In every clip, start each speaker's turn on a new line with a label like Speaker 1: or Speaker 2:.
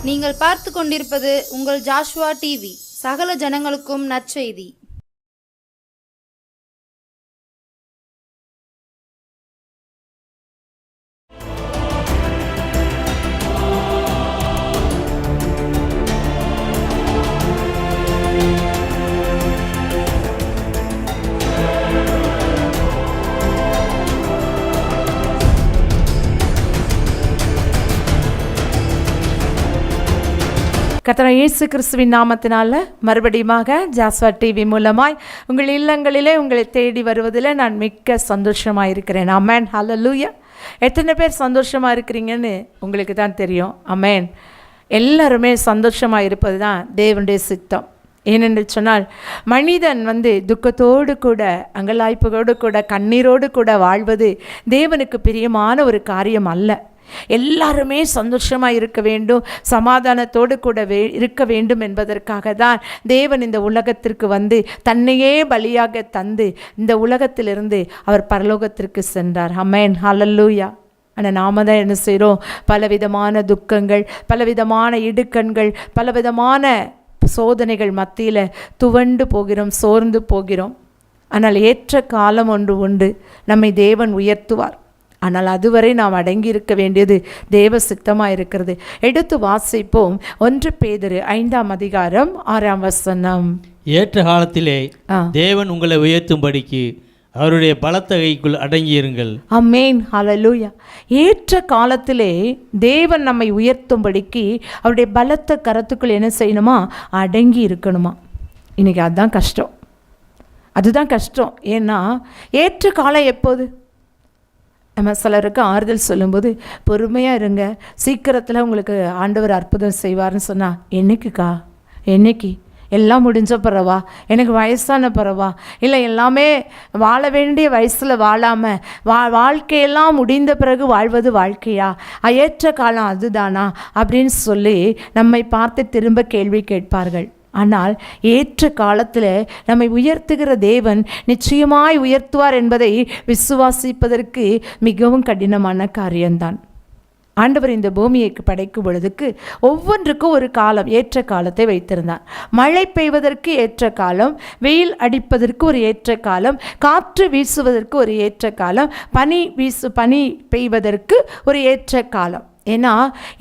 Speaker 1: நீங்கள் பார்த்து கொண்டிருப்பது உங்கள் ஜாஷ்வா டிவி. சகல ஜனங்களுக்கும் நற்செய்தி.
Speaker 2: கர்த்தர் இயேசு கிறிஸ்துவின் நாமத்தினால மறுபடியுமாக ஜாஸ்வா டிவி மூலமாய் உங்கள் இல்லங்களிலே உங்களை தேடி வருவதில் நான் மிக்க சந்தோஷமாக இருக்கிறேன். அமேன். ஹல்லேலூயா. எத்தனை பேர் சந்தோஷமாக இருக்கிறீங்கன்னு உங்களுக்கு தான் தெரியும். அமேன். எல்லாருமே சந்தோஷமாக இருப்பது தான் தேவனுடைய சித்தம். ஏனென்று சொன்னால் மனிதன் துக்கத்தோடு கூட அங்கலாய்ப்போடு கூட கண்ணீரோடு கூட வாழ்வது தேவனுக்கு பிரியமான ஒரு காரியம் அல்ல. எல்லாருமே சந்தோஷமாக இருக்க வேண்டும், சமாதானத்தோடு கூட இருக்க வேண்டும் என்பதற்காக தான் தேவன் இந்த உலகத்திற்கு தன்னையே பலியாக தந்து இந்த உலகத்திலிருந்து அவர் பரலோகத்திற்கு சென்றார். ஆமென். ஹல்லேலூயா. ஆனால் நாம தான் என்ன செய்கிறோம்? பலவிதமான துக்கங்கள், பலவிதமான இடுக்கண்கள், பலவிதமான சோதனைகள் மத்தியில் துவண்டு போகிறோம், சோர்ந்து போகிறோம். ஆனால் ஏற்ற காலம் ஒன்று உண்டு, நம்மை தேவன் உயர்த்துவார். ஆனால் அதுவரை நாம் அடங்கி இருக்க வேண்டியது தேவ சித்தமாக இருக்கிறது. எடுத்து வாசிப்போம். 1 பேதுரு 5ஆம் அதிகாரம் 6ஆம் வசனம்.
Speaker 3: ஏற்ற காலத்திலே தேவன் உங்களை உயர்த்தும்படிக்கு அவருடைய பலத்த கைக்குள் அடங்கியிருங்கள். ஆமென். ஹல்லேலூயா.
Speaker 2: ஏற்ற காலத்திலே தேவன் நம்மை உயர்த்தும்படிக்கு அவருடைய பலத்த கரத்துக்குள் என்ன செய்யணுமா? அடங்கி இருக்கணுமா. இன்றைக்கி அதுதான் கஷ்டம், அதுதான் கஷ்டம். ஏன்னா ஏற்ற காலம் எப்போது? நம்ம சிலருக்கு ஆறுதல் சொல்லும்போது பொறுமையாக இருங்க, சீக்கிரத்தில் உங்களுக்கு ஆண்டவர் அற்புதம் செய்வார்னு சொன்னால், என்னைக்குக்கா? என்னைக்கு? எல்லாம் முடிஞ்ச பிறவா? எனக்கு வயசான பிறவா? இல்லை எல்லாமே வாழ வேண்டிய வயசில் வாழாமல் வாழ்க்கையெல்லாம் முடிந்த பிறகு வாழ்வது வாழ்க்கையா? ஏற்ற காலம் அதுதானா அப்படின்னு சொல்லி நம்மை பார்த்து திரும்ப கேள்வி கேட்பார்கள். ஆனால் ஏற்ற காலத்தில் நம்மை உயர்த்துகிற தேவன் நிச்சயமாய் உயர்த்துவார் என்பதை விசுவாசிப்பதற்கு மிகவும் கடினமான காரியம்தான். ஆண்டவர் இந்த பூமியை படைக்கும் பொழுதுக்கு ஒவ்வொன்றுக்கும் ஒரு காலம், ஏற்ற காலத்தை வைத்திருந்தார். மழை பெய்வதற்கு ஏற்ற காலம், வெயில் அடிப்பதற்கு ஒரு ஏற்ற காலம், காற்று வீசுவதற்கு ஒரு ஏற்ற காலம், பனி பெய்வதற்கு ஒரு ஏற்ற காலம். ஏன்னா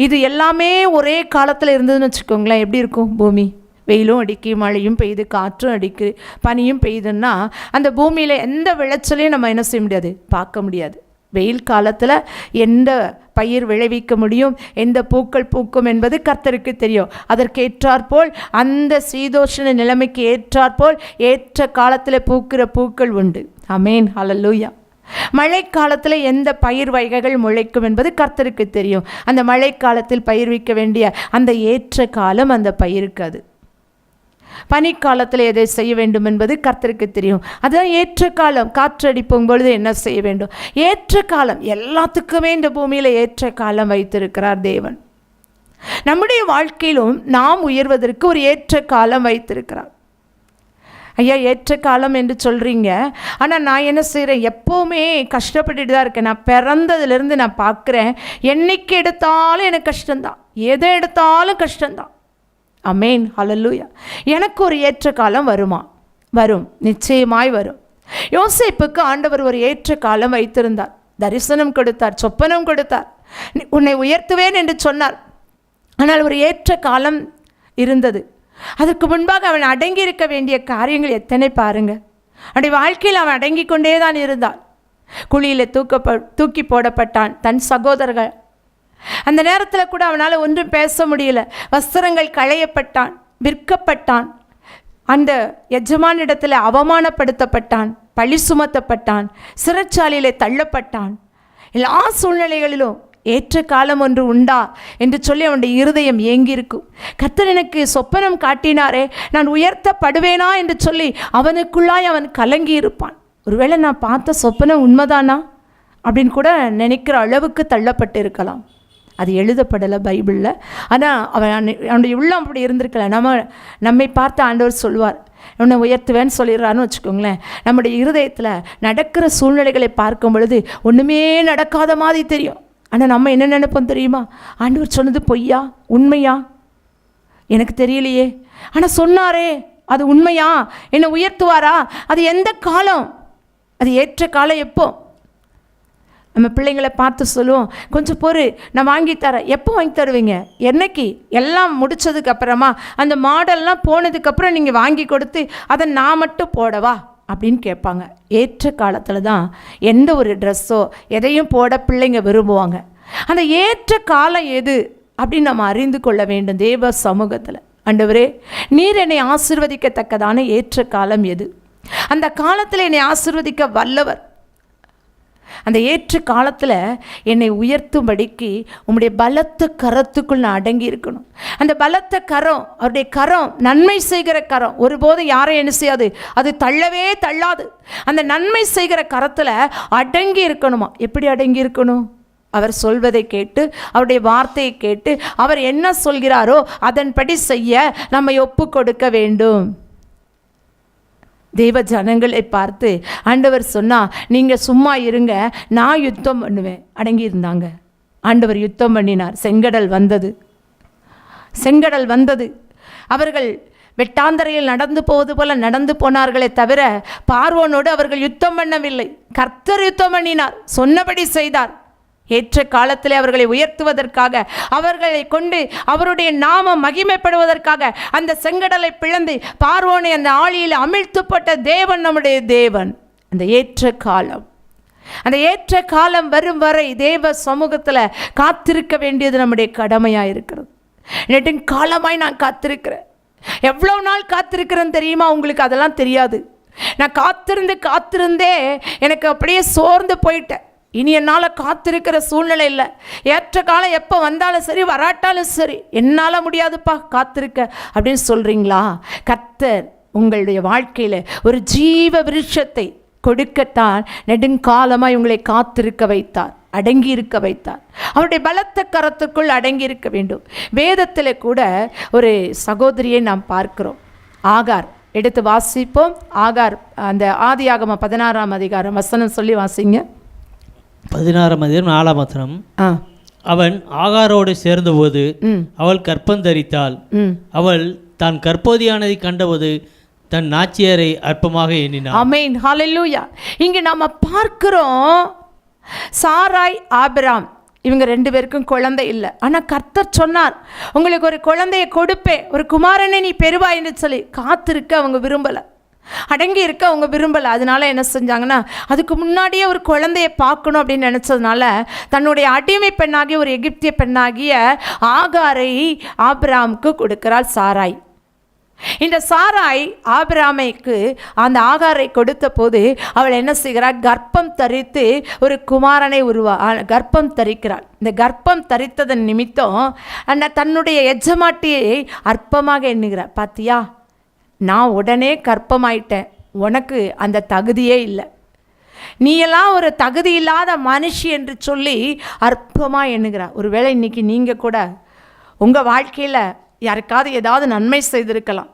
Speaker 2: இது எல்லாமே ஒரே காலத்தில் இருந்ததுன்னு வச்சுக்கோங்களேன், எப்படி இருக்கும் பூமி? வெயிலும் அடிக்கு, மழையும் பெய்யுது, காற்றும் அடிக்கு, பனியும் பெய்யுதுன்னா அந்த பூமியில் எந்த விளைச்சலையும் நம்ம என்ன செய்ய முடியாது? பார்க்க முடியாது. வெயில் காலத்தில் எந்த பயிர் விளைவிக்க முடியும், எந்த பூக்கள் பூக்கும் என்பது கர்த்தருக்கு தெரியும். அதற்கேற்றாற்போல் அந்த சீதோஷண நிலைமைக்கு ஏற்றாற்போல் ஏற்ற காலத்தில் பூக்கிற பூக்கள் உண்டு. ஆமென். ஹல்லேலூயா. மழைக்காலத்தில் எந்த பயிர் வகைகள் முளைக்கும் என்பது கர்த்தருக்கு தெரியும். அந்த மழைக்காலத்தில் பயிர்விக்க வேண்டிய அந்த ஏற்ற காலம் அந்த பயிருக்கு அது. பனிக்காலத்தில் எதை செய்ய வேண்டும் என்பது கர்த்தருக்கு தெரியும். அதுதான் ஏற்ற காலம். காற்றடிப்பும் பொழுது என்ன செய்ய வேண்டும்? ஏற்ற காலம். எல்லாத்துக்குமே இந்த பூமியில் ஏற்ற காலம் வைத்திருக்கிறார் தேவன். நம்முடைய வாழ்க்கையிலும் நாம் உயர்வதற்கு ஒரு ஏற்ற காலம் வைத்திருக்கிறார். ஐயா ஏற்ற காலம் என்று சொல்கிறீங்க, ஆனால் நான் என்ன செய்கிறேன்? எப்போவுமே கஷ்டப்பட்டுட்டு தான் இருக்கேன். நான் பிறந்ததுலேருந்து நான் பார்க்குறேன், என்னைக்கு எடுத்தாலும் எனக்கு கஷ்டம்தான், எதை எடுத்தாலும் கஷ்டம்தான். ஆமென். ஹல்லேலூயா. எனக்கு ஒரு ஏற்ற காலம் வருமா? வரும், நிச்சயமாய் வரும். யோசேப்புக்கு ஆண்டவர் ஒரு ஏற்ற காலம் வைத்திருந்தார். தரிசனம் கொடுத்தார், சொப்பனம் கொடுத்தார், உன்னை உயர்த்துவேன் என்று சொன்னார். ஆனால் ஒரு ஏற்ற காலம் இருந்தது. அதற்கு முன்பாக அவன் அடங்கி இருக்க வேண்டிய காரியங்கள் எத்தனை பாருங்க. அவனுடைய வாழ்க்கையில் அவன் அடங்கி கொண்டே தான் இருந்தான். குழியில் தூக்கி போடப்பட்டான். தன் சகோதரர்கள் அந்த நேரத்தில் கூட அவனால் ஒன்றும் பேச முடியல. வஸ்திரங்கள் களையப்பட்டான், விற்கப்பட்டான், அந்த எஜமானிடத்தில் அவமானப்படுத்தப்பட்டான், பழி சுமத்தப்பட்டான், சிறைச்சாலையில் தள்ளப்பட்டான். எல்லா சூழ்நிலைகளிலும் ஏற்ற காலம் ஒன்று உண்டா என்று சொல்லி அவனுடைய இருதயம் ஏங்கியிருக்கும். கர்த்தர் எனக்கு சொப்பனம் காட்டினாரே, நான் உயர்த்தப்படுவேனா என்று சொல்லி அவனுக்குள்ளாய் அவன் கலங்கி இருப்பான். ஒருவேளை நான் பார்த்த சொப்பனம் உண்மைதானா அப்படின்னு கூட நினைக்கிற அளவுக்கு தள்ளப்பட்டு இருக்கலாம். அது எழுதப்படலை பைபிளில். ஆனால் அவனுடைய உள்ளம் அப்படி இருந்திருக்கல. நம்மை பார்த்து ஆண்டவர் சொல்வார், உன்னை உயர்த்துவேன்னு சொல்லிடுறான்னு வச்சுக்கோங்களேன். நம்முடைய இருதயத்தில் நடக்கிற சூழ்நிலைகளை பார்க்கும் பொழுது ஒன்றுமே நடக்காத மாதிரி தெரியும். ஆனால் நம்ம என்ன நினைப்போம் தெரியுமா? ஆண்டவர் சொன்னது பொய்யா உண்மையா எனக்கு தெரியலையே, ஆனால் சொன்னாரே அது உண்மையா, என்னை உயர்த்துவாரா, அது எந்த காலம், அது ஏற்ற காலம் எப்போ? நம்ம பிள்ளைங்களை பார்த்து சொல்லுவோம், கொஞ்சம் பொறு, நான் வாங்கி தரேன். எப்போ வாங்கி தருவீங்க? என்னைக்கு? எல்லாம் முடித்ததுக்கு அப்புறமா, அந்த மாடல்லாம் போனதுக்கப்புறம் நீங்கள் வாங்கி கொடுத்து அதை நான் மட்டும் போடவா அப்படின்னு கேட்பாங்க. ஏற்ற காலத்தில் தான் எந்த ஒரு ட்ரெஸ்ஸோ எதையும் போட பிள்ளைங்க விரும்புவாங்க. அந்த ஏற்ற காலம் எது அப்படின்னு நம்ம அறிந்து கொள்ள வேண்டும். தேவ சமூகத்தில், ஆண்டவரே நீர் என்னை ஆசீர்வதிக்கத்தக்கதான ஏற்ற காலம் எது? அந்த காலத்தில் என்னை ஆசீர்வதிக்க வல்லவர். அந்த ஏற்ற காலத்தில் என்னை உயர்த்தும்படிக்கு உம்முடைய பலத்த கரத்துக்குள் நான் அடங்கி இருக்கணும். அந்த பலத்த கரம், அவருடைய கரம் நன்மை செய்கிற கரம், ஒருபோதும் யாரையும் என்ன செய்யாது, அது தள்ளவே தள்ளாது. அந்த நன்மை செய்கிற கரத்தில் அடங்கி இருக்கணுமா? எப்படி அடங்கி இருக்கணும்? அவர் சொல்வதை கேட்டு, அவருடைய வார்த்தையை கேட்டு, அவர் என்ன சொல்கிறாரோ அதன்படி செய்ய நம்மை ஒப்பு கொடுக்க வேண்டும். தேவ ஜனங்களை பார்த்து ஆண்டவர் சொன்னால், நீங்கள் சும்மா இருங்க, நான் யுத்தம் பண்ணுவேன். அடங்கி இருந்தாங்க. ஆண்டவர் யுத்தம் பண்ணினார். செங்கடல் வந்தது, செங்கடல் வந்தது. அவர்கள் வெட்டாந்தரையில் நடந்து போவது போல நடந்து போனார்களே தவிர பார்வோனோடு அவர்கள் யுத்தம் பண்ணவில்லை. கர்த்தர் யுத்தம் பண்ணினார், சொன்னபடி செய்தார். ஏற்ற காலத்திலே அவர்களை உயர்த்துவதற்காக, அவர்களை கொண்டு அவருடைய நாமம் மகிமைப்படுவதற்காக அந்த செங்கடலை பிளந்து பார்வோனை அந்த ஆழியில் அமிழ்த்தப்பட்ட தேவன் நம்முடைய தேவன். அந்த ஏற்ற காலம், அந்த ஏற்ற காலம் வரும் வரை தேவ சமூகத்தில் காத்திருக்க வேண்டியது நம்முடைய கடமையாக இருக்கிறது. நெடுங்காலமாய் நான் காத்திருக்கிறேன். எவ்வளோ நாள் காத்திருக்கிறேன்னு தெரியுமா உங்களுக்கு? அதெல்லாம் தெரியாது. நான் காத்திருந்தே எனக்கு அப்படியே சோர்ந்து போயிட்டேன். இனி என்னால் காத்திருக்கிற சூழ்நிலை இல்லை. ஏற்ற காலம் எப்போ வந்தாலும் சரி, வராட்டாலும் சரி, என்னால் முடியாதுப்பா காத்திருக்க அப்படின்னு சொல்கிறீங்களா? கர்த்தர் உங்களுடைய வாழ்க்கையில் ஒரு ஜீவ விருட்சத்தை கொடுக்கத்தான் நெடுங்காலமாக உங்களை காத்திருக்க வைத்தார், அடங்கி இருக்க வைத்தார். அவருடைய பலத்த கரத்துக்குள் அடங்கி இருக்க வேண்டும். வேதத்தில் கூட ஒரு சகோதரியை நாம் பார்க்கிறோம். ஆகார், எடுத்து வாசிப்போம். ஆகார், அந்த ஆதியாகமம் 16ஆம் அதிகாரம் வசனம் சொல்லி வாசிங்க.
Speaker 3: 16ஆம் அதிகாரம் 4ஆம் வசனம். அவன் ஆகாரோடு சேர்ந்தபோது அவள் கர்ப்பம் தரித்தாள். அவள் தான் கர்ப்பவதியானதை கண்டபோது தன் நாச்சியரை அற்பமாக எண்ணினாள். ஆமென்,
Speaker 2: ஹல்லேலூயா. இங்கே நம்ம பார்க்கிறோம், சாராய், ஆபிராம் இவங்க 2 பேருக்கும் குழந்தை இல்லை. ஆனால் கர்த்தர் சொன்னார், உங்களுக்கு ஒரு குழந்தையை கொடுப்பேன், ஒரு குமாரனை நீ பெறுவாய் என்று சொல்லி. காத்திருக்க அவங்க விரும்பலை, அடங்கி இருக்க அவங்க விரும்பலை. அதனால என்ன செஞ்சாங்கன்னா, அதுக்கு முன்னாடியே ஒரு குழந்தைய பார்க்கணும் அப்படின்னு நினச்சதுனால தன்னுடைய அடிமை பெண்ணாகிய ஒரு எகிப்திய பெண்ணாகிய ஆகாரை ஆபிராமுக்கு கொடுக்கிறாள் சாராய். இந்த சாராய் ஆபிராமைக்கு அந்த ஆகாரை கொடுத்த போது அவள் என்ன செய்கிறாள்? கர்ப்பம் தரித்து ஒரு குமாரனை கர்ப்பம் தரிக்கிறாள். இந்த கர்ப்பம் தரித்ததன் நிமித்தம் தன்னுடைய எஜமாட்டியை அற்பமாக எண்ணுகிறாள். பாத்தியா, நான் உடனே கர்ப்பமாயிட்டேன், உனக்கு அந்த தகுதியே இல்லை, நீயெல்லாம் ஒரு தகுதி இல்லாத மனுஷி என்று சொல்லி அற்பமாக எண்ணுகிறார். ஒருவேளை இன்றைக்கி நீங்கள் கூட உங்கள் வாழ்க்கையில் யாருக்காவது ஏதாவது நன்மை செய்திருக்கலாம்.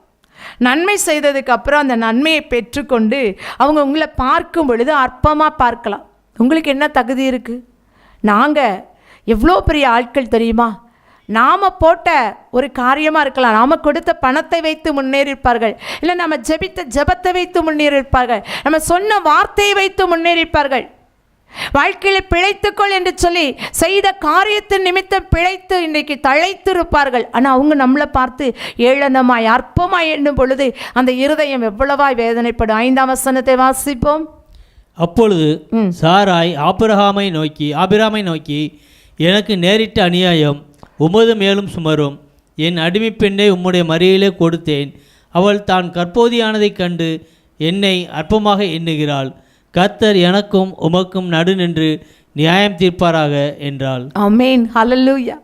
Speaker 2: நன்மை செய்ததுக்கு அப்புறம் அந்த நன்மையை பெற்றுக்கொண்டு அவங்க உங்களை பார்க்கும் பொழுது அற்பமாக பார்க்கலாம். உங்களுக்கு என்ன தகுதி இருக்குது? நாங்கள் எவ்வளோ பெரிய ஆட்கள் தெரியுமா? நாம் போட்ட ஒரு காரியமாக இருக்கலாம், நாம் கொடுத்த பணத்தை வைத்து முன்னேறியிருப்பார்கள், இல்லை நம்ம ஜெபித்த ஜெபத்தை வைத்து முன்னேறியிருப்பார்கள், நம்ம சொன்ன வார்த்தையை வைத்து முன்னேறியிருப்பார்கள். வாழ்க்கையில் பிழைத்துக்கொள் என்று சொல்லி செய்த காரியத்தின் நிமித்தம் பிழைத்து இன்றைக்கு தழைத்திருப்பார்கள். ஆனால் அவங்க நம்மளை பார்த்து ஏளனமாய் அற்பமாய் எண்ணும் பொழுது அந்த இருதயம் எவ்வளவாய் வேதனைப்படும். 5ஆம் வசனத்தை வாசிப்போம்.
Speaker 3: அப்பொழுது சாராய் ஆபிரகாமை நோக்கி எனக்கு நேரிட்ட அநியாயம் உமது மேலும் சுமரும். என் அடிமை பெண்ணை உம்முடைய மறியிலே கொடுத்தேன். அவள் தான் கற்போதியானதைக் கண்டு என்னை அற்பமாக எண்ணுகிறாள். கர்த்தர் எனக்கும் உமக்கும் நடு நின்று நியாயம் தீர்ப்பாராக என்றாள்.
Speaker 2: ஆமென், ஹல்லேலூயா.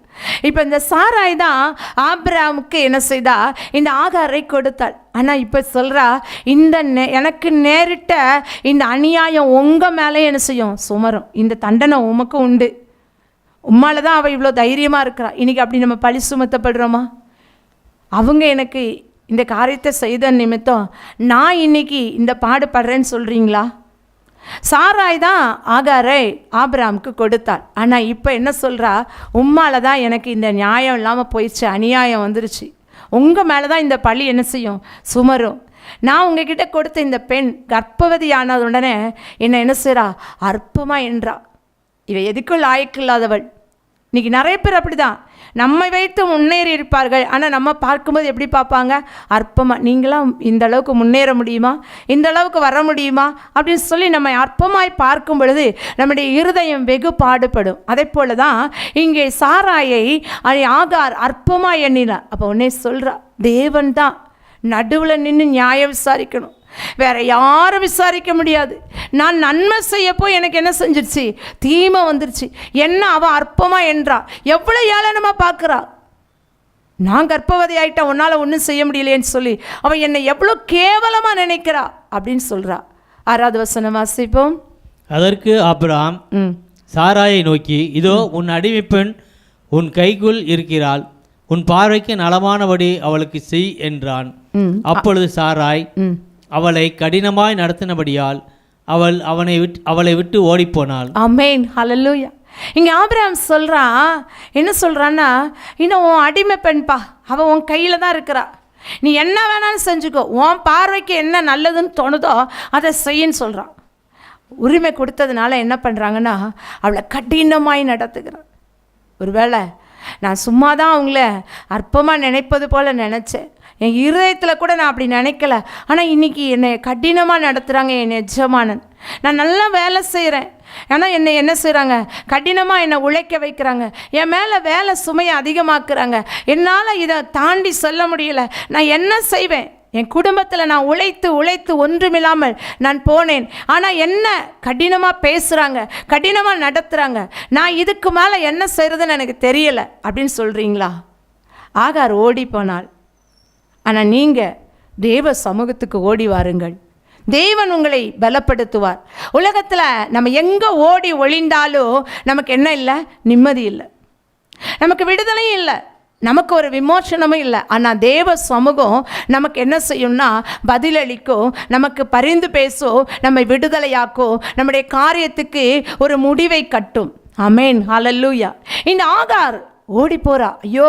Speaker 2: இப்போ இந்த சாராய் தான் ஆபிரகாமுக்கு என்ன செய்தா? இந்த ஆகாரை கொடுத்தாள். ஆனால் இப்போ சொல்கிறா, இந்த எனக்கு நேரிட்ட இந்த அநியாயம் உங்கள் மேலே என்ன செய்யும்? சுமரும். இந்த தண்டனை உமக்கு உண்டு. உம்மால தான் அவள் இவ்வளோ தைரியமாக இருக்கிறா. இன்றைக்கி அப்படி நம்ம பழி சுமத்தப்படுறோமா? அவங்க எனக்கு இந்த காரியத்தை செய்த நிமித்தம் நான் இன்னைக்கு இந்த பாடுபடுறேன்னு சொல்கிறீங்களா? சாராய் தான் ஆகாரை ஆபிரகாமுக்கு கொடுத்தாள். ஆனால் இப்போ என்ன சொல்கிறா? உம்மால தான் எனக்கு இந்த நியாயம் இல்லாமல் போயிடுச்சு, அநியாயம் வந்துருச்சு, உங்கள் மேலே தான் இந்த பழி என்ன செய்யும், சுமரும். நான் உங்ககிட்ட கொடுத்த இந்த பெண் கர்ப்பவதியானது உடனே என்ன செய்கிறா, அற்பமாக என்றா. இவ எதுக்குள் லாயக்கில்லாதவள். இன்றைக்கி நிறைய பேர் அப்படி தான் நம்மை வைத்து முன்னேறி இருப்பார்கள். ஆனால் நம்ம பார்க்கும்போது எப்படி பார்ப்பாங்க, அற்பமாக. நீங்களாம் இந்த அளவுக்கு முன்னேற முடியுமா, இந்த அளவுக்கு வர முடியுமா அப்படின்னு சொல்லி நம்ம அற்பமாய் பார்க்கும் பொழுது நம்முடைய இருதயம் வெகு பாடுபடும். அதே போல தான் இங்கே சாராயை ஆகார் அற்பமாக எண்ணினார். அப்போ உடனே சொல்கிறா, தேவன் தான் நடுவில் நின்று நியாயம் விசாரிக்கணும், வேற யாரும் விசாரிக்க முடியாது. நான் நன்மை செய்யப்போ எனக்கு என்ன செஞ்சிருச்சு, தீமை வந்துருச்சு. என்ன அவள் அற்பமாக என்றா, எவ்வளோ ஏளனமாக பார்க்குறா. நான் கர்ப்பவதி ஆகிட்டா, உன்னால் ஒன்றும் செய்ய முடியலேன்னு சொல்லி அவன் என்னை எவ்வளோ கேவலமாக நினைக்கிறா அப்படின்னு சொல்கிறா. 6வது வசனம் வாசிப்போம்.
Speaker 3: அதற்கு ஆபிரகாம் சாராயை நோக்கி, இதோ உன் அடிமைப்பெண் உன் கைக்குள் இருக்கிறாள், உன் பார்வைக்கு நலமானபடி அவளுக்கு செய் என்றான். அப்பொழுது சாராய் அவளை கடினமாய் நடத்தினபடியால் அவளை விட்டு ஓடிப்போனாள்.
Speaker 2: ஆமென், ஹல்லேலூயா. இங்கே ஆபிரகாம் சொல்கிறான், என்ன சொல்கிறான்னா, இன்னும் உன் அடிமை பெண்பா, அவள் உன் கையில் தான் இருக்கிறா, நீ என்ன வேணாலும் செஞ்சுக்கோ, உன் பார்வைக்கு என்ன நல்லதுன்னு தோணுதோ அதை செய்யின்னு சொல்கிறான். உரிமை கொடுத்ததுனால என்ன பண்ணுறாங்கன்னா அவளை கடினமாய் நடத்துகிறான். ஒருவேளை நான் சும்மா தான் அவங்கள அற்பமாக நினைப்பது போல் நினச்சேன், என் இருதயத்தில் கூட நான் அப்படி நினைக்கல. ஆனால் இன்றைக்கி என்னை கடினமாக நடத்துகிறாங்க என் எஜமானன். நான் நல்லா வேலை செய்கிறேன், ஆனால் என்னை என்ன செய்கிறாங்க, கடினமாக என்னை உழைக்க வைக்கிறாங்க, என் மேலே வேலை சுமையை அதிகமாக்குறாங்க, என்னால் இதை தாண்டி சொல்ல முடியல. நான் என்ன செய்வேன், என் குடும்பத்தில் நான் உழைத்து ஒன்றுமில்லாமல் நான் போனேன். ஆனால் என்ன கடினமாக பேசுகிறாங்க, கடினமாக நடத்துகிறாங்க, நான் இதுக்கு மேலே என்ன செய்கிறதுன்னு எனக்கு தெரியலை அப்படின்னு சொல்கிறீங்களா? ஆகார் ஓடி போனாள். ஆனால் நீங்கள் தேவ சமூகத்துக்கு ஓடி வாருங்கள், தேவன் உங்களை பலப்படுத்துவார். உலகத்தில் நம்ம எங்கே ஓடி ஒளிந்தாலும் நமக்கு என்ன இல்லை, நிம்மதி இல்லை, நமக்கு விடுதலையும் இல்லை, நமக்கு ஒரு விமோசனமும் இல்லை. ஆனால் தேவ சமூகம் நமக்கு என்ன செய்யும்னா பதிலளிக்கும், நமக்கு பரிந்து பேசும், நம்மை விடுதலையாக்கும், நம்முடைய காரியத்துக்கு ஒரு முடிவை கட்டும். ஆமென், ஹல்லேலூயா. இந்த ஆகார் ஓடி போகிறா. ஐயோ,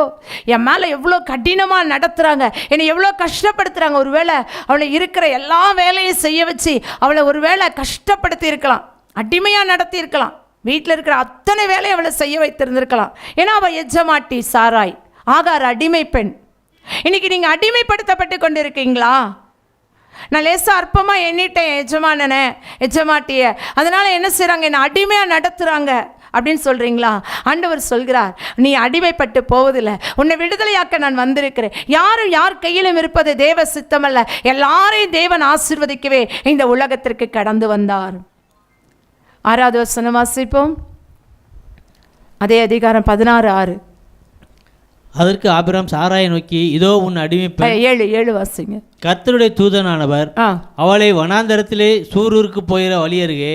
Speaker 2: என் மேலே எவ்வளோ கடினமாக நடத்துகிறாங்க, என்னை எவ்வளோ கஷ்டப்படுத்துகிறாங்க. ஒருவேளை அவளை இருக்கிற எல்லா வேலையும் செய்ய வச்சு அவளை ஒருவேளை கஷ்டப்படுத்தி இருக்கலாம், அடிமையாக நடத்தி இருக்கலாம், வீட்டில் இருக்கிற அத்தனை வேலையை அவளை செய்ய வைத்திருந்திருக்கலாம். ஏன்னா அவள் எஜமாட்டி சாராய், ஆகார் அடிமை பெண். இன்றைக்கி நீங்கள் அடிமைப்படுத்தப்பட்டு கொண்டு இருக்கீங்களா? நான் லேசாக அற்பமாக எண்ணிட்டேன் எஜமாட்டியை, அதனால் என்ன செய்கிறாங்க, என்னை அடிமையாக நடத்துகிறாங்க அப்படின்னு சொல்கிறீங்களா? ஆண்டவர் சொல்கிறார், நீ அடிமைப்பட்டு போவதில்லை, உன்னை விடுதலையாக்க நான் வந்திருக்கிறேன். யாரும் யார் கையிலும் இருப்பது தேவ சித்தமல்ல, எல்லாரையும் தேவன் ஆசீர்வதிக்கவே இந்த உலகத்திற்கு கடந்து வந்தார். 6வது வசனம் வாசிப்போம். அதே அதிகாரம் 16:6.
Speaker 3: அதற்கு ஆபிரகாம் சாராயை நோக்கி, இதோ உன் அடிமைப்பெண்
Speaker 2: 7 வாசிங்க.
Speaker 3: கர்த்தருடைய தூதனானவர் அவளை வனாந்தரத்திலே சூரூருக்கு போகிற வழி அருகே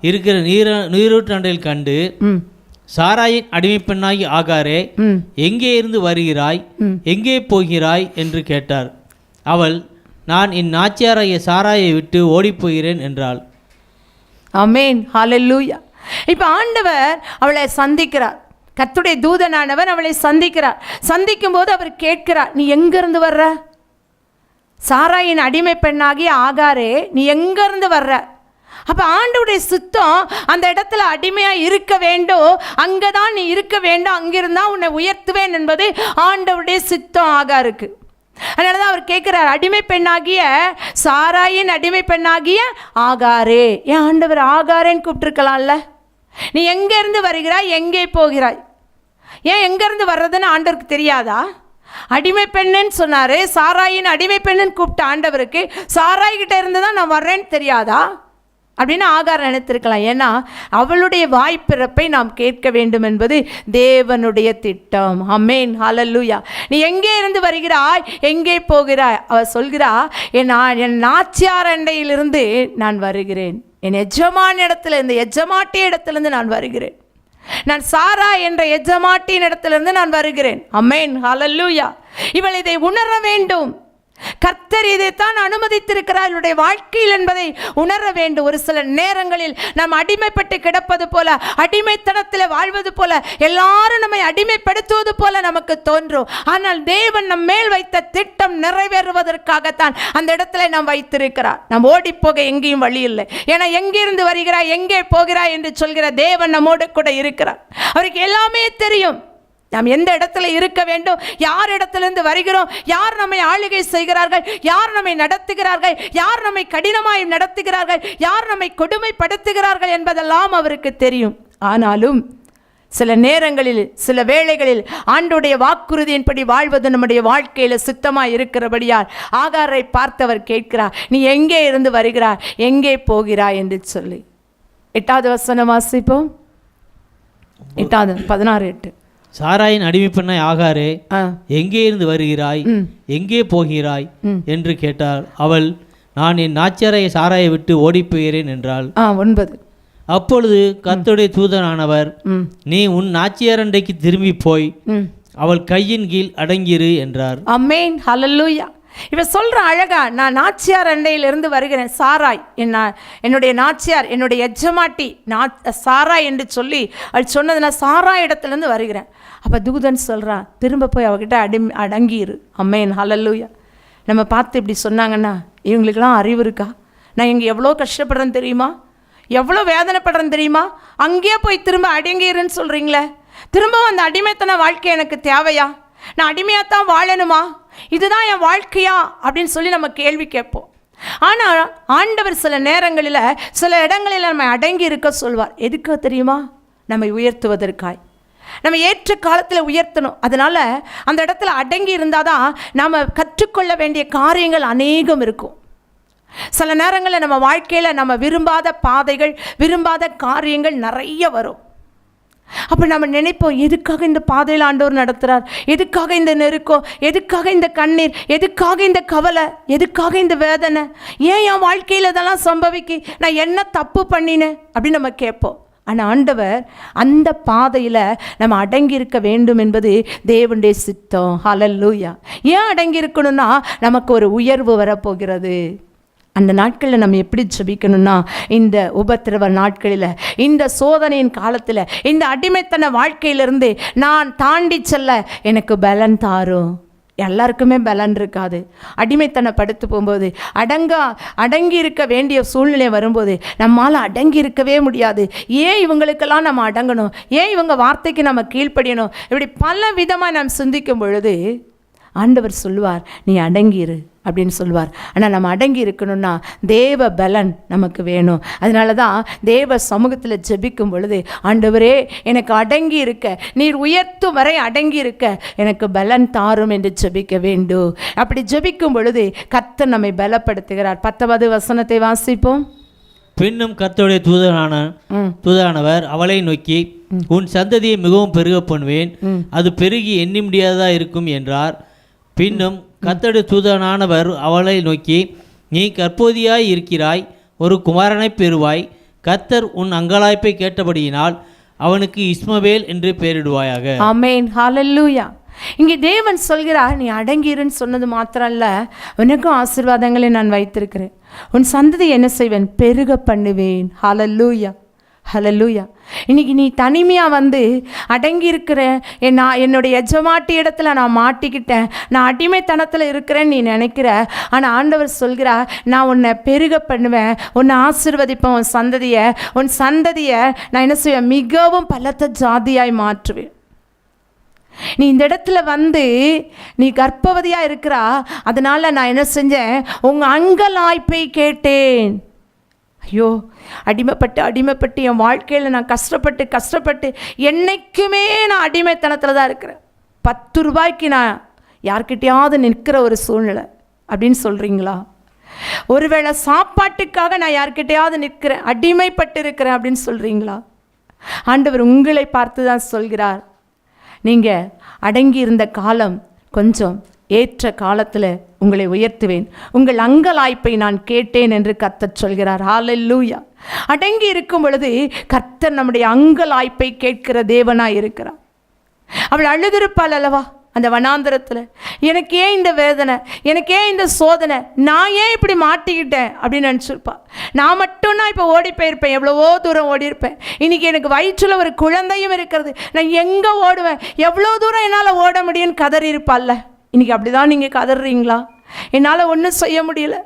Speaker 3: இருக்கிற நீரூற்றண்டையில் கண்டு, சாராயின் அடிமைப்பெண்ணாகி ஆகாரே, எங்கே இருந்து வருகிறாய், எங்கே போகிறாய் என்று கேட்டார். அவள், நான் என் நாச்சியாராகிய சாராயை விட்டு ஓடிப்போகிறேன் என்றாள்.
Speaker 2: ஆமென், ஹல்லேலூயா. இப்போ ஆண்டவர் அவளை சந்திக்கிறார், கர்த்தருடைய தூதனானவர் அவளை சந்திக்கிறார். சந்திக்கும் போது அவர் கேட்கிறார், நீ எங்கிருந்து வர்ற? சாராயின் அடிமை பெண்ணாகி ஆகாரே, நீ எங்கிருந்து வர்ற? அப்போ ஆண்டவருடைய சித்தம் அந்த இடத்துல அடிமையாக இருக்க வேண்டும், அங்கே தான் நீ இருக்க வேண்டும், அங்கிருந்தா உன்னை உயர்த்துவேன் என்பது ஆண்டவருடைய சித்தம் ஆகாருக்கு. அதனால தான் அவர் கேட்குறார், அடிமை பெண்ணாகிய சாராயின் அடிமை பெண்ணாகிய ஆகாரே. ஏன் ஆண்டவர் ஆகாரேன்னு கூப்பிட்டுருக்கலாம்ல? நீ எங்கேருந்து வருகிறாய், எங்கே போகிறாய்? ஏன் எங்கேருந்து வர்றதுன்னு ஆண்டவருக்கு தெரியாதா? அடிமை பெண்ணுன்னு சொன்னார், சாராயின் அடிமை பெண்ணுன்னு கூப்பிட்ட ஆண்டவருக்கு சாராய்கிட்ட இருந்து தான் நான் வர்றேன்னு தெரியாதா அப்படின்னு ஆகார் நினைத்திருக்கலாம். ஏன்னா அவளுடைய வாய்ப்பிறப்பை நாம் கேட்க வேண்டும் என்பது தேவனுடைய திட்டம். ஆமென், ஹல்லேலூயா. நீ எங்கே இருந்து வருகிறாய், எங்கே போகிறாய்? அவள் சொல்கிறா, என் நாச்சியார் அண்டையிலிருந்து நான் வருகிறேன், என் எஜமான் இடத்துலேருந்து, எஜமாட்டி இடத்துலேருந்து நான் வருகிறேன், நான் சாரா என்ற எஜமாட்டியின் இடத்திலிருந்து நான் வருகிறேன். ஆமென், ஹல்லேலூயா. இவள் இதை உணர வேண்டும். கர்த்தர் இதைத்தான் அனுமதித்திருக்கிறார் என்னுடைய வாழ்க்கையில் என்பதை உணர வேண்டும். ஒரு சில நேரங்களில் நாம் அடிமைப்பட்டு கிடப்பது போல, அடிமைத்தனத்தில் வாழ்வது போல, எல்லாரும் நம்மை அடிமைப்படுத்துவது போல நமக்கு தோன்றும். ஆனால் தேவன் நம் மேல் வைத்த திட்டம் நிறைவேறுவதற்காகத்தான் அந்த இடத்துல நாம் வைத்திருக்கிறார். நாம் ஓடி போக எங்கேயும் வழி இல்லை. ஏன்னா எங்கிருந்து வருகிறாய், எங்கே போகிறாய் என்று சொல்கிற தேவன் நம்மோடு கூட இருக்கிறார். அவருக்கு எல்லாமே தெரியும். நாம் எந்த இடத்துல இருக்க வேண்டும், யார் இடத்திலிருந்து வருகிறோம், யார் நம்மை ஆளுகை செய்கிறார்கள், யார் நம்மை நடத்துகிறார்கள், யார் நம்மை கடினமாய் நடத்துகிறார்கள், யார் நம்மை கொடுமைப்படுத்துகிறார்கள் என்பதெல்லாம் அவருக்கு தெரியும். ஆனாலும் சில நேரங்களில், சில வேளைகளில் ஆண்டவருடைய வாக்குறுதியின்படி வாழ்வது நம்முடைய வாழ்க்கையில் சித்தமாக இருக்கிறபடியால் ஆகாரை பார்த்தவர் கேட்கிறார், நீ எங்கே இருந்து வருகிறாய், எங்கே போகிறாய் என்று சொல்லி. 8வது வசனம் வாசிப்போம். 16:8.
Speaker 3: சாராயின் அடிமைப்பெண்ணாய் ஆகாரே, எங்கே இருந்து வருகிறாய், எங்கே போகிறாய் என்று கேட்டார். அவள், நான் என் நாச்சியாரை சாராயை விட்டு ஓடிப்போகிறேன் என்றாள். 9. அப்பொழுது கர்த்தருடைய தூதனானவர், நீ உன் நாச்சியாரண்டைக்கு திரும்பி போய் அவள் கையின் கீழ் அடங்கிரு என்றார். ஆமென், ஹல்லேலூயா. இவ சொல்ற அழகா, நான் நாச்சியார் அண்டையிலிருந்து வருகிறேன். சாராய் என்னுடைய நாச்சியார், என்னுடைய எஜமாட்டி சாராய் என்று சொல்லி அவள் சொன்னது, நான் சாராய் இடத்துலேருந்து வருகிறேன். அப்போ தூதன் சொல்கிறான், திரும்ப போய் அவகிட்ட அடங்கிரு. ஆமென், ஹல்லேலூயா. நம்ம பார்த்து இப்படி சொன்னாங்கன்னா, இவங்களுக்கெல்லாம் அறிவு இருக்கா? நான் இங்கே எவ்வளோ கஷ்டப்படுறேன்னு தெரியுமா, எவ்வளோ வேதனைப்படுறேன்னு தெரியுமா, அங்கேயே போய் திரும்ப அடங்கிருன்னு சொல்கிறீங்களே, திரும்பவும் அந்த அடிமைத்தன வாழ்க்கை எனக்கு தேவையா, நான் அடிமையாகத்தான் வாழணுமா, இதுதான் என் வாழ்க்கையா அப்படின்னு சொல்லி நம்ம கேள்வி கேட்போம். ஆனால் ஆண்டவர் சில நேரங்களில், சில இடங்களில் நம்ம அடங்கி இருக்க சொல்வார். எதுக்கு தெரியுமா? நம்மை உயர்த்துவதற்காய், நம்ம ஏற்ற காலத்தில் உயர்த்தணும். அதனால் அந்த இடத்துல அடங்கி இருந்தால் தான் நாம் கற்றுக்கொள்ள வேண்டிய காரியங்கள் அநேகம் இருக்கும். சில நேரங்களில் நம்ம வாழ்க்கையில் நம்ம விரும்பாத பாதைகள், விரும்பாத காரியங்கள் நிறைய வரும். அப்போ நம்ம நினைப்போம், எதுக்காக இந்த பாதையில் ஆண்டவர் நடத்துகிறார், எதுக்காக இந்த நெருக்கம், எதுக்காக இந்த கண்ணீர், எதுக்காக இந்த கவலை, எதுக்காக இந்த வேதனை, ஏன் என் வாழ்க்கையில் இதெல்லாம் சம்பவிக்கு, நான் என்ன தப்பு பண்ணினேன் அப்படின்னு நம்ம கேட்போம். ஆனால் ஆண்டவர் அந்த பாதையில் நம்ம அடங்கி இருக்க வேண்டும் என்பது தேவனுடைய சித்தம். ஹல்லேலூயா. ஏன் அடங்கி இருக்கணும்னா, நமக்கு ஒரு உயர்வு வரப்போகிறது. அந்த நாட்களில் நம்ம எப்படி ஜெபிக்கணும்னா, இந்த உபத்திரவ நாட்களில், இந்த சோதனையின் காலத்தில், இந்த அடிமைத்தன வாழ்க்கையிலிருந்து நான் தாண்டி செல்ல எனக்கு பலன் தாரும். எல்லாருக்குமே பலன் இருக்காது. அடிமைத்தனப்படுத்து போகும்போது, அடங்கி இருக்க வேண்டிய சூழ்நிலை வரும்போது நம்மால் அடங்கி இருக்கவே முடியாது. ஏன் இவங்களுக்கெல்லாம் நம்ம அடங்கணும், ஏன் இவங்க வார்த்தைக்கு நம்ம கீழ்ப்படியணும், இப்படி பல விதமாக நாம் சிந்திக்கும் பொழுது ஆண்டவர் சொல்லுவார், நீ அடங்கிரு அப்படின்னு சொல்லுவார். ஆனால் நம்ம அடங்கி இருக்கணும்னா தேவ பலன் நமக்கு வேணும். அதனால தான் தேவ சமூகத்தில் ஜெபிக்கும் பொழுது, ஆண்டவரே எனக்கு அடங்கி இருக்க, நீர் உயர்த்தும் வரை அடங்கி இருக்க எனக்கு பலன் தாரும் என்று ஜெபிக்க வேண்டும். அப்படி ஜெபிக்கும் பொழுது கர்த்தர் நம்மை பலப்படுத்துகிறார். 10வது வசனத்தை வாசிப்போம். பின்னும் கர்த்தருடைய தூதரானவர் அவளை நோக்கி, உன் சந்ததியை மிகவும் பெருக பண்ணுவேன், அது பெருகி எண்ணி முடியாததா இருக்கும் என்றார். பின்னும் கர்த்தருடைய தூதனானவர் அவளை நோக்கி, நீ கர்ப்பவதியாய் இருக்கிறாய், ஒரு குமாரனை பெறுவாய், கர்த்தர் உன் அங்கலாய்ப்பை கேட்டபடியினால் அவனுக்கு இஸ்மவேல் என்று பெயரிடுவாயாக. ஆமென், ஹல்லேலூயா. இங்கே தேவன் சொல்கிறார், நீ அடங்கிருன்னு சொன்னது மாத்திரம் இல்லை, உனக்கும் ஆசீர்வாதங்களை நான் வைத்திருக்கிறேன், உன் சந்ததி என்ன செய்வேன், பெருக பண்ணுவேன். ஹல்லேலூயா, ஹல்லேலூயா. இன்னைக்கு நீ தனிமையாக வந்து அடங்கி இருக்கிற, என்னுடைய எஜமாட்டி இடத்துல நான் மாட்டிக்கிட்டேன், நான் அடிமைத்தனத்தில் இருக்கிறேன்னு நீ நினைக்கிற. ஆனால் ஆண்டவர் சொல்கிறார், நான் உன்னை பெருக பண்ணுவேன், உன்னை ஆசீர்வதிப்பேன், உன் சந்ததியை நான் என்ன செய்வேன், மிகவும் பலத்த ஜாதியாய் மாற்றுவேன். நீ இந்த இடத்துல வந்து நீ கர்ப்பவதியாக இருக்கிறா, அதனால் நான் என்ன செஞ்சேன், உங்கள் அங்கலாய்ப்பை கேட்டேன். ஐயோ, அடிமைப்பட்டு என் வாழ்க்கையில் நான் கஷ்டப்பட்டு என்னைக்குமே நான் அடிமைத்தனத்தில் தான் இருக்கிறேன். 10 ரூபாய்க்கு நான் யார்கிட்டையாவது நிற்கிற ஒரு சூழ்நிலை அப்படின்னு சொல்கிறீங்களா? ஒருவேளை சாப்பாட்டுக்காக நான் யார்கிட்டையாவது நிற்கிறேன், அடிமைப்பட்டு இருக்கிறேன் அப்படின்னு சொல்கிறீங்களா? ஆண்டவர் உங்களை பார்த்து தான் சொல்கிறார், நீங்கள் அடங்கி இருந்த காலம் கொஞ்சம், ஏற்ற காலத்தில் உங்களை உயர்த்துவேன், உங்கள் அங்கலாய்ப்பை நான் கேட்டேன் என்று கர்த்தர் சொல்கிறார். ஹல்லேலூயா. அடங்கி இருக்கும் பொழுது கர்த்தர் நம்முடைய அங்கலாய்ப்பை கேட்கிற தேவனாய் இருக்கிறார். அவள் அழுதிருப்பாள் அல்லவா,
Speaker 2: அந்த வனாந்தரத்தில், எனக்கு ஏன் இந்த வேதனை, எனக்கு ஏன் இந்த சோதனை, நான் ஏன் இப்படி மாட்டிக்கிட்டேன் அப்படின்னு நினச்சிருப்பா. நான் மட்டும்னா இப்போ ஓடி போயிருப்பேன், எவ்வளவோ தூரம் ஓடி இருப்பேன். இன்றைக்கி எனக்கு வயிற்றில் ஒரு குழந்தையும் இருக்கிறது, நான் எங்கே ஓடுவேன், எவ்வளோ தூரம் என்னால் ஓட முடியும்னு கதறி இருப்பாள்ல. இன்றைக்கி அப்படி தான் நீங்கள் கதறீங்களா? என்னால் ஒன்றும் செய்ய முடியல,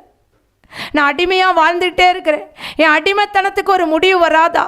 Speaker 2: நான் அடிமையாக வாழ்ந்துகிட்டே இருக்கிறேன், என் அடிமைத்தனத்துக்கு ஒரு முடிவு வராதா?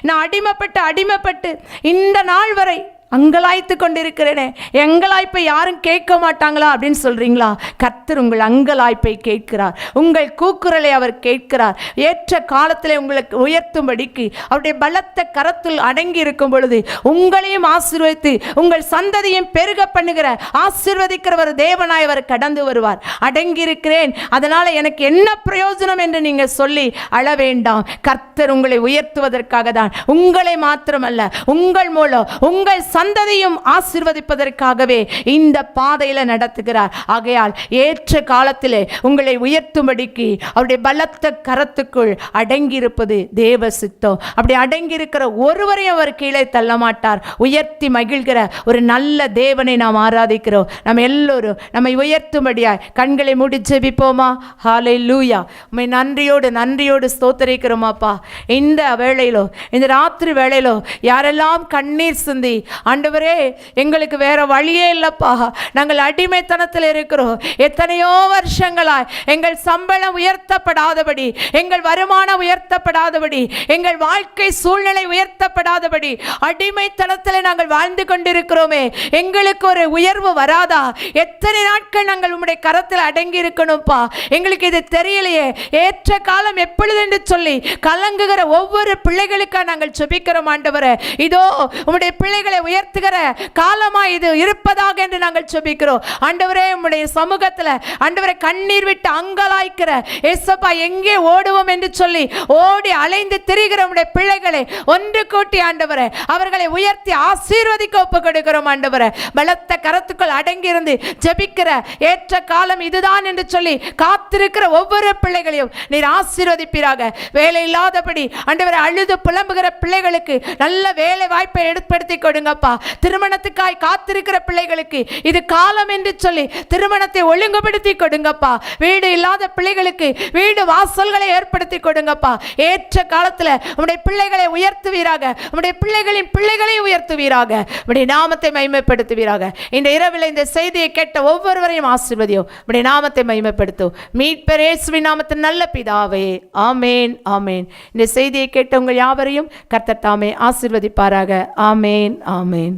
Speaker 2: நான் அடிமைப்பட்டு இந்த நாள் வரை அங்கலாய்த்து கொண்டிருக்கிறேனே, எங்கலாய்ப்பை யாரும் கேட்க மாட்டாங்களா அப்படின்னு சொல்கிறீங்களா? கர்த்தர் உங்கள் அங்கலாய்ப்பை கேட்கிறார், உங்கள் கூக்குரலை அவர் கேட்கிறார். ஏற்ற காலத்தில் உங்களுக்கு உயர்த்தும்படிக்கு அவருடைய பலத்த கரத்தில் அடங்கி இருக்கும் பொழுது உங்களையும் ஆசீர்வதித்து உங்கள் சந்ததியும் பெருக பண்ணுகிற ஆசீர்வதிக்கிறவர் தேவனாய் அவர் கடந்து வருவார். அடங்கி இருக்கிறேன், அதனால் எனக்கு என்ன பிரயோஜனம் என்று நீங்கள் சொல்லி அழ வேண்டாம். கர்த்தர் உங்களை உயர்த்துவதற்காக தான், உங்களை மாத்திரமல்ல உங்கள் மூலம் உங்கள் சந்ததியும் ஆசீர்வதிப்பதற்காகவே இந்த பாதையில் நடத்துகிறார். ஆகையால் ஏற்ற காலத்திலே உங்களை உயர்த்தும்படிக்கு அவருடைய பலத்த கரத்துக்குள் அடங்கியிருப்பது தேவ சித்தம். அப்படி அடங்கியிருக்கிற ஒருவரையும் அவர் கீழே தள்ள மாட்டார். உயர்த்தி மகிழ்கிற ஒரு நல்ல தேவனை நாம் ஆராதிக்கிறோம். நம்ம எல்லோரும் நம்மை உயர்த்தும்படியாய் கண்களை மூடி ஜெபிப்போமா? ஹல்லேலூயா. உம்மை நன்றியோடு ஸ்தோத்திரிக்கிறோமாப்பா. இந்த வேளையிலோ, இந்த ராத்திரி வேளையிலோ யாரெல்லாம் கண்ணீர் சிந்தி, ஆண்டவரே எங்களுக்கு வேற வழியே இல்லப்பா, நாங்கள் அடிமைத்தனத்தில் இருக்கிறோம், எத்தனையோ வருஷங்களாய் எங்கள் சம்பளம் உயர்த்தப்படாதபடி, எங்கள் வருமானம் உயர்த்தப்படாதபடி, எங்கள் வாழ்க்கை சூழ்நிலை உயர்த்தப்படாதபடி அடிமைத்தனத்தில் நாங்கள் வாழ்ந்து கொண்டிருக்கிறோமே, எங்களுக்கு ஒரு உயர்வு வராதா? எத்தனை நாட்கள் நாங்கள் உம்முடைய கரத்தில் அடங்கி இருக்கணும்ப்பா, எங்களுக்கு இது தெரியலையே. ஏற்ற காலம் எப்பொழுது என்று சொல்லி கலங்குகிற ஒவ்வொரு பிள்ளைகளுக்காக நாங்கள் ஜெபிக்கிறோம் ஆண்டவரே. இதோ உம்முடைய பிள்ளைகளை உயர்த்துகிற காலமா இது இருப்பதாக என்று நாங்கள் ஜெபிக்கிறோம் ஆண்டவரே. உம்முடைய சமூகத்தில் ஆண்டவரே கண்ணீர் விட்டு அங்கலாய்க்கிற ஏசப்பா, எங்கே ஓடுவோம் என்று சொல்லி ஓடி அலைந்து திரிகிற உம்முடைய பிள்ளைகளை ஒன்று கூட்டி ஆண்டவரே அவர்களை உயர்த்தி ஆசீர்வதிக்க ஒப்பு கொடுக்கிறோம் ஆண்டவரே. பலத்த கரத்துக்குள் அடங்கியிருந்து ஜெபிக்கிற ஏற்ற காலம் இதுதான் என்று சொல்லி காத்திருக்கிற ஒவ்வொரு பிள்ளைகளையும் நீர் ஆசீர்வதிப்பீராக. வேலை இல்லாதபடி ஆண்டவரே அழுது புலம்புகிற பிள்ளைகளுக்கு நல்ல வேலை வாய்ப்பை ஏற்படுத்தி கொடுங்கப்பா. திருமணத்துக்காய் காத்திருக்கிற பிள்ளைகளுக்கு இது காலம் என்று சொல்லி திருமணத்தை ஒழுங்குபடுத்தி கொடுங்கப்பா. வீடு இல்லாத பிள்ளைகளுக்கு வீடு வாசல்களை ஏற்படுத்தி கொடுங்கப்பா. ஏற்ற காலத்தில் உம்முடைய பிள்ளைகளை உயர்த்துவீராக, உம்முடைய பிள்ளைகளின் பிள்ளைகளை உயர்த்துவீராக, உம்முடைய நாமத்தை மகிமைப்படுத்துவீராக. இந்த இரவில் இந்த செய்தியை கேட்ட ஒவ்வொருவரையும் ஆசீர்வதியும், உம்முடைய நாமத்தை மகிமைப்படுத்தும். மீட்பர் இயேசுவின் நாமத்தின் நல்ல பிதாவே, ஆமேன் ஆமேன். இந்த செய்தியை கேட்ட உங்கள் யாவரையும் கர்த்தர் தாமே ஆசீர்வதிப்பாராக. ஆமேன் ஆமேன்.